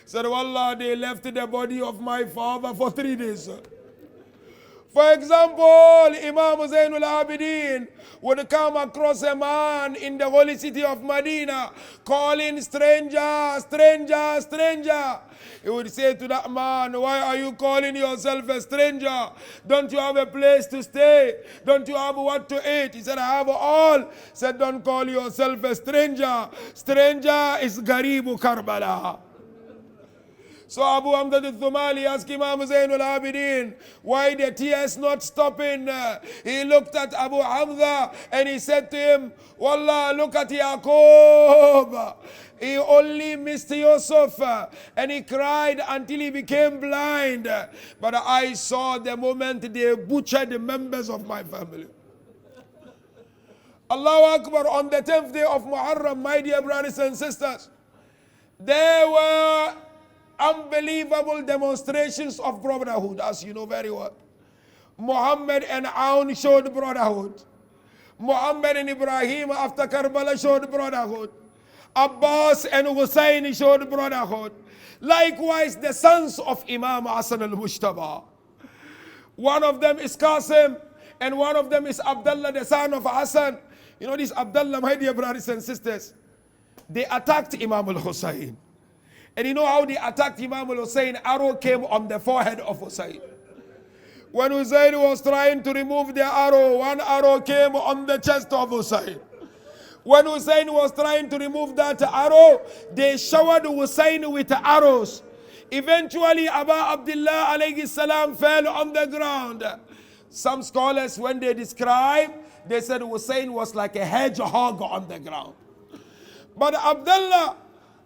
Said, wallah, they left the body of my father for 3 days. For example, Imam Zainul Abidin would come across a man in the holy city of Medina calling, stranger, stranger, stranger. He would say to that man, why are you calling yourself a stranger? Don't you have a place to stay? Don't you have what to eat? He said, I have all. He said, don't call yourself a stranger. Stranger is Garibu Karbala. So Abu Hamza al-Thumali asked Imam Zainul Abidin, why the tears not stopping? He looked at Abu Hamza and he said to him, wallah, look at Yaqub. He only missed Yusuf and he cried until he became blind. But I saw the moment they butchered the members of my family. Allahu Akbar. On the 10th day of Muharram, my dear brothers and sisters, there were unbelievable demonstrations of brotherhood, as you know very well. Muhammad and Aun showed brotherhood. Muhammad and Ibrahim after Karbala showed brotherhood. Abbas and Hussein showed brotherhood. Likewise, the sons of Imam Hassan al-Mujtaba. One of them is Qasim, and one of them is Abdullah, the son of Hassan. You know, this Abdullah, my dear brothers and sisters, they attacked Imam al-Hussein. And you know how they attacked Imam al-Hussein? Arrow came on the forehead of Hussein. When Hussein was trying to remove the arrow, one arrow came on the chest of Hussein. When Hussein was trying to remove that arrow, they showered Hussein with arrows. Eventually, Abu Abdullah alayhi salam fell on the ground. Some scholars, when they describe, they said Hussein was like a hedgehog on the ground. But Abdullah,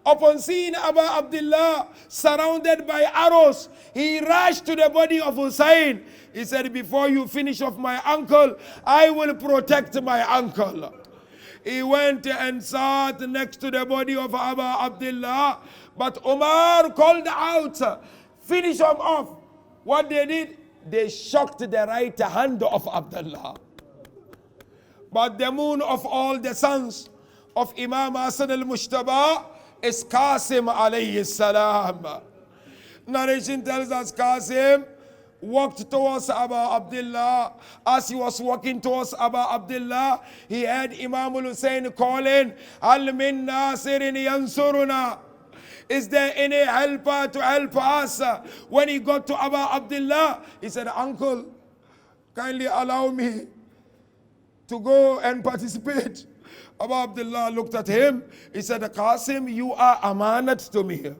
upon seeing Abu Abdullah surrounded by arrows, he rushed to the body of Hussein. He said, before you finish off my uncle, I will protect my uncle. He went and sat next to the body of Abu Abdullah. But Umar called out, finish him off. What they did, they shocked the right hand of Abdullah. But the moon of all the sons of Imam Hassan al-Mujtaba is Qasim alayhi salam. Narration tells us Qasim walked towards Abu Abdullah. As he was walking towards Abu Abdullah, he heard Imam al-Hussein calling, Al min nasirin yansuruna. Is there any helper to help us? When he got to Abu Abdullah, he said, uncle, kindly allow me to go and participate. Abu Abdullah looked at him. He said, Qasim, you are amanat to me.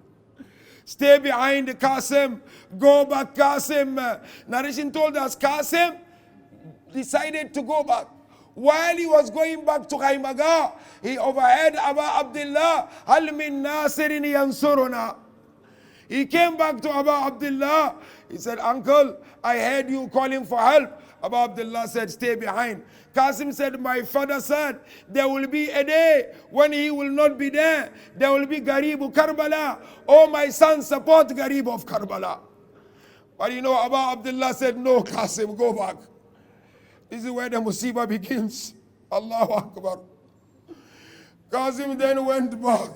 Stay behind, Qasim. Go back, Qasim. Narration told us Qasim decided to go back. While he was going back to Khaymaga, he overheard Abu Abdullah, Hal min nasirin yansuruna. He came back to Abu Abdullah. He said, uncle, I heard you calling for help. Abu Abdullah said, stay behind. Qasim said, my father said, there will be a day when he will not be there. There will be Garibu Karbala. Oh, my son, support Garib of Karbala. But you know, Abu Abdullah said, no, Qasim, go back. This is where the musibah begins. Allahu Akbar. Qasim then went back.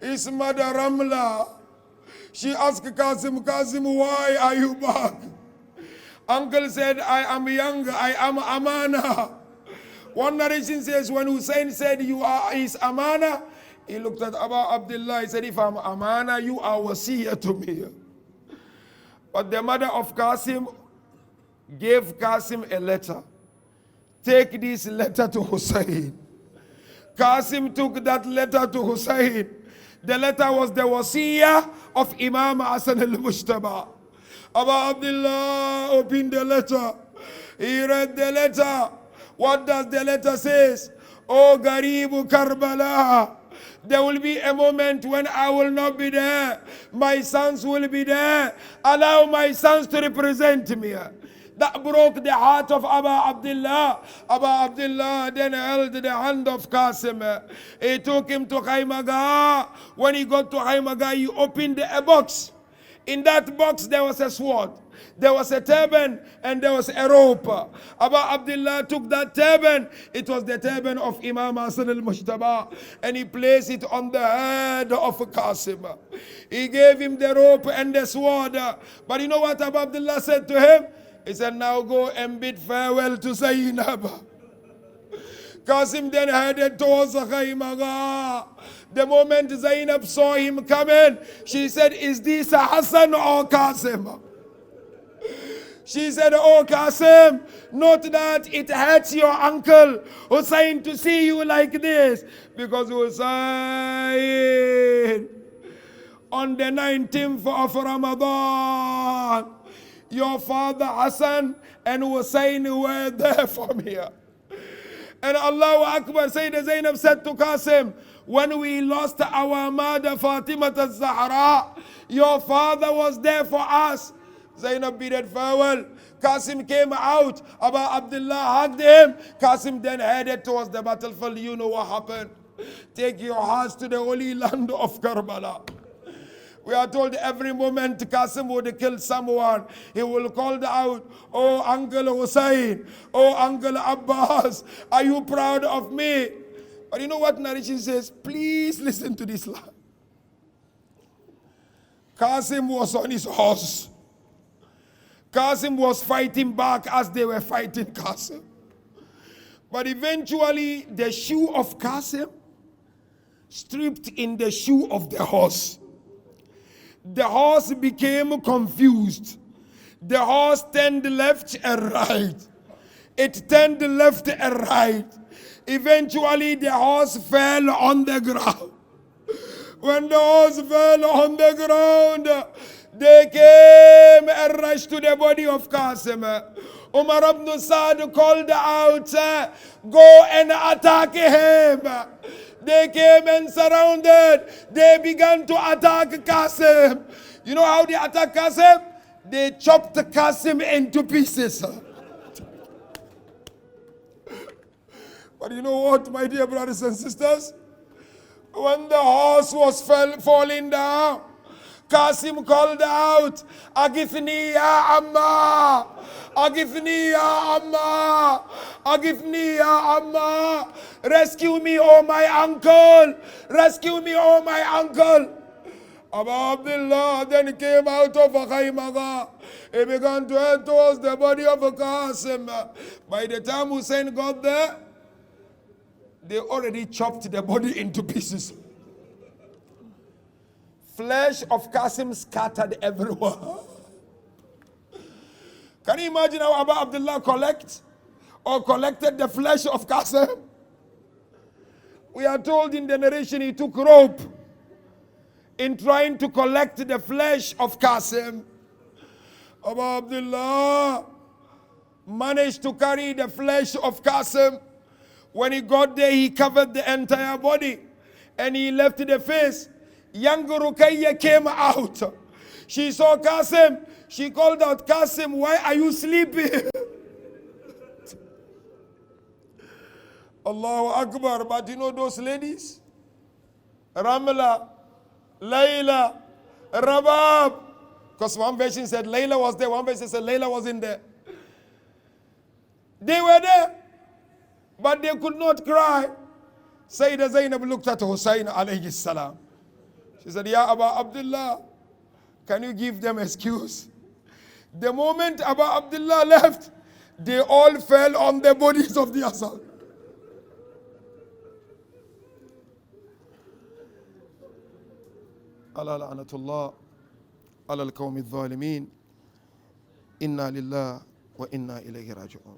His mother Ramla, she asked Qasim, Qasim, why are you back? Uncle said, I am young, I am amana. One narration says, when Hussein said, you are his amana, he looked at Abu Abdullah, he said, if I'm amana, you are wasiyah to me. But the mother of Qasim gave Qasim a letter. Take this letter to Hussein. Qasim took that letter to Hussein. The letter was the wasiyah of Imam Hassan al-Mujtaba. Abu Abdullah opened the letter. He read the letter. What does the letter say? Oh Garibu Karbala, there will be a moment when I will not be there. My sons will be there. Allow my sons to represent me. That broke the heart of Abu Abdullah. Abu Abdullah then held the hand of Qasim. He took him to Khaymaga. When he got to Khaymaga, he opened a box. In that box there was a sword, there was a turban, and there was a rope. Abu Abdullah took that turban. It was the turban of Imam Hassan al-Mujtaba, and he placed it on the head of Qasim. He gave him the rope and the sword. But you know what Abu Abdullah said to him? He said, now go and bid farewell to Zainab. Qasim then headed towards Khaymaga. The moment Zainab saw him coming, she said, is this Hassan or Qasim? She said, oh Qasim, note that it hurts your uncle Hussein to see you like this. Because Hussein, on the 19th of Ramadan, your father Hassan and Hussein were there for me. And Allahu Akbar, Sayyidah Zainab said to Qasim, when we lost our mother Fatima al-Zahra, your father was there for us. Zainab bid farewell. Qasim came out. Abu Abdullah hugged him. Qasim then headed towards the battlefield. You know what happened. Take your hearts to the holy land of Karbala. We are told every moment Qasim would kill someone, he will call out, oh Uncle Hussein, oh Uncle Abbas, are you proud of me? But you know what narration says? Please listen to this line. Qasim was on his horse. Qasim was fighting back as they were fighting Qasim. But eventually the shoe of Qasim stripped in the shoe of the horse. The horse became confused. The horse turned left and right. It turned left and right. Eventually the horse fell on the ground. When the horse fell on the ground, they came and rushed to the body of Qasim. Umar ibn Sa'd called out, go and attack him. They came and surrounded. They began to attack Qasim. You know how they attacked Qasim? They chopped Qasim into pieces. But you know what, my dear brothers and sisters? When the horse was falling down, Qasim called out, Agithni ya Amma, Agithni ya Amma, Agithni ya Amma, rescue me, oh my uncle, rescue me, oh my uncle. Abu Abdullah then came out of Khaymaga. He began to head towards the body of Qasim. By the time Hussein got there, they already chopped the body into pieces. Flesh of Qasim scattered everywhere. Can you imagine how Abu Abdullah collected the flesh of Qasim? We are told in the narration he took rope in trying to collect the flesh of Qasim. Abu Abdullah managed to carry the flesh of Qasim. When he got there, he covered the entire body and he left the face. Young Ruqayya came out. She saw Qasim. She called out, Qasim, why are you sleeping? Allahu Akbar. But you know those ladies? Ramla, Layla, Rabab. Because one version said Layla was there, one version said Layla wasn't there. They were there, but they could not cry. Sayyidah Zainab looked at Hussein alayhi salam. She said, Ya Abu Abdullah, can you give them excuse? The moment Abu Abdullah left, they all fell on the bodies of the Asad. Ala la'natullah ala al-qawmi al-zalimin. Inna lillah wa inna ilayhi raji'un.